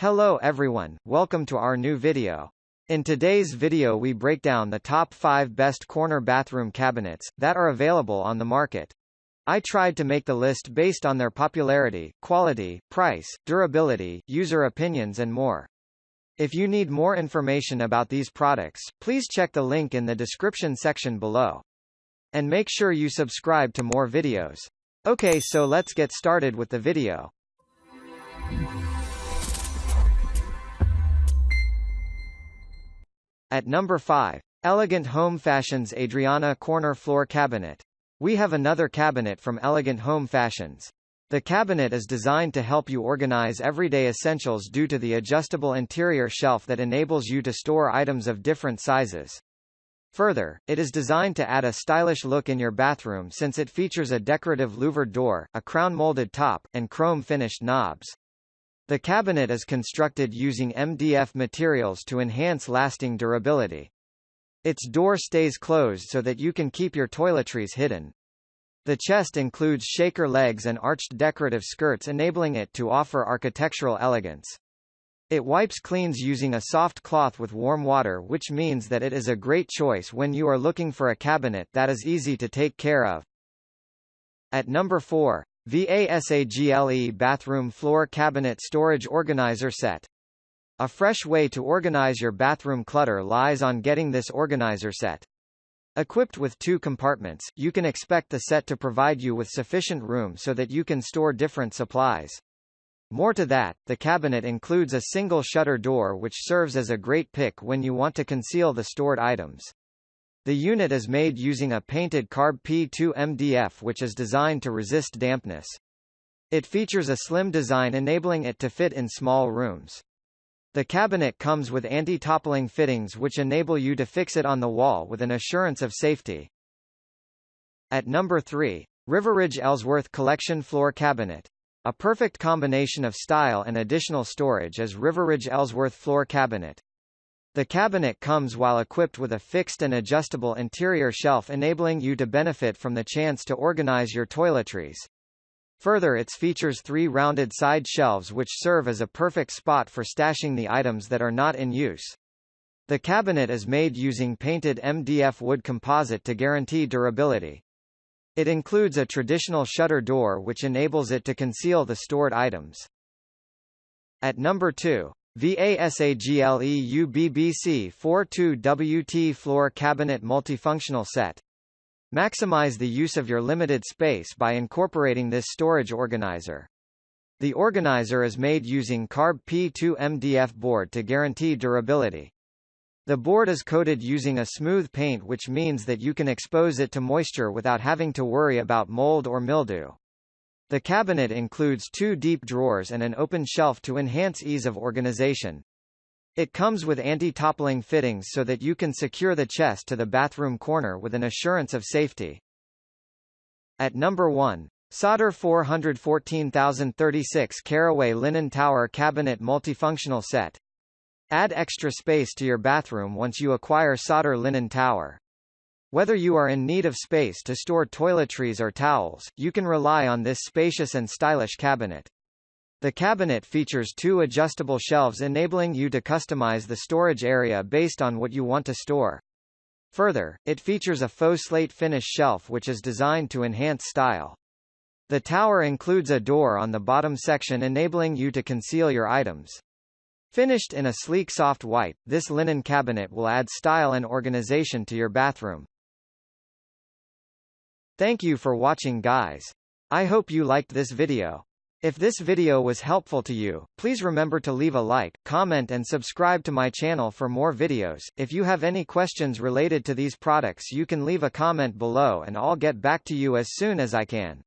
Hello everyone, welcome to our new video. In today's video we break down the top 5 best corner bathroom cabinets that are available on the market. I tried to make the list based on their popularity, quality, price, durability, user opinions and more. If you need more information about these products, please check the link in the description section below. And make sure you subscribe to more videos. Okay, so let's get started with the video. At number 5. Elegant Home Fashion's Adriana Corner Floor Cabinet. We have another cabinet from Elegant Home Fashions. The cabinet is designed to help you organize everyday essentials due to the adjustable interior shelf that enables you to store items of different sizes. Further, it is designed to add a stylish look in your bathroom since it features a decorative louvered door, a crown-molded top, and chrome-finished knobs. The cabinet is constructed using MDF materials to enhance lasting durability. Its door stays closed so that you can keep your toiletries hidden. The chest includes shaker legs and arched decorative skirts, enabling it to offer architectural elegance. It wipes cleans using a soft cloth with warm water, which means that it is a great choice when you are looking for a cabinet that is easy to take care of. At number 4. VASAGLE Bathroom Floor Cabinet Storage Organizer Set. A fresh way to organize your bathroom clutter lies on getting this organizer set. Equipped with 2 compartments, you can expect the set to provide you with sufficient room so that you can store different supplies. More to that, the cabinet includes a single shutter door which serves as a great pick when you want to conceal the stored items. The unit is made using a painted Carb P2 MDF which is designed to resist dampness. It features a slim design enabling it to fit in small rooms. The cabinet comes with anti-toppling fittings which enable you to fix it on the wall with an assurance of safety. At number 3. RiverRidge Ellsworth Collection Floor Cabinet. A perfect combination of style and additional storage is RiverRidge Ellsworth Floor Cabinet. The cabinet comes while equipped with a fixed and adjustable interior shelf enabling you to benefit from the chance to organize your toiletries. Further, it features 3 rounded side shelves which serve as a perfect spot for stashing the items that are not in use. The cabinet is made using painted MDF wood composite to guarantee durability. It includes a traditional shutter door which enables it to conceal the stored items. At number 2. VASAGLE UBBC 42WT Floor Cabinet Multifunctional Set. Maximize the use of your limited space by incorporating this storage organizer. The organizer is made using Carb P2 MDF board to guarantee durability. The board is coated using a smooth paint which means that you can expose it to moisture without having to worry about mold or mildew. The cabinet includes 2 deep drawers and an open shelf to enhance ease of organization. It comes with anti-toppling fittings so that you can secure the chest to the bathroom corner with an assurance of safety. At number 1. Sauder 414036 Caraway Linen Tower Cabinet Multifunctional Set. Add extra space to your bathroom once you acquire Sauder Linen Tower. Whether you are in need of space to store toiletries or towels, you can rely on this spacious and stylish cabinet. The cabinet features 2 adjustable shelves enabling you to customize the storage area based on what you want to store. Further, it features a faux slate finish shelf which is designed to enhance style. The tower includes a door on the bottom section enabling you to conceal your items. Finished in a sleek soft white, this linen cabinet will add style and organization to your bathroom. Thank you for watching, guys. I hope you liked this video. If this video was helpful to you, please remember to leave a like, comment and subscribe to my channel for more videos. If you have any questions related to these products you can leave a comment below and I'll get back to you as soon as I can.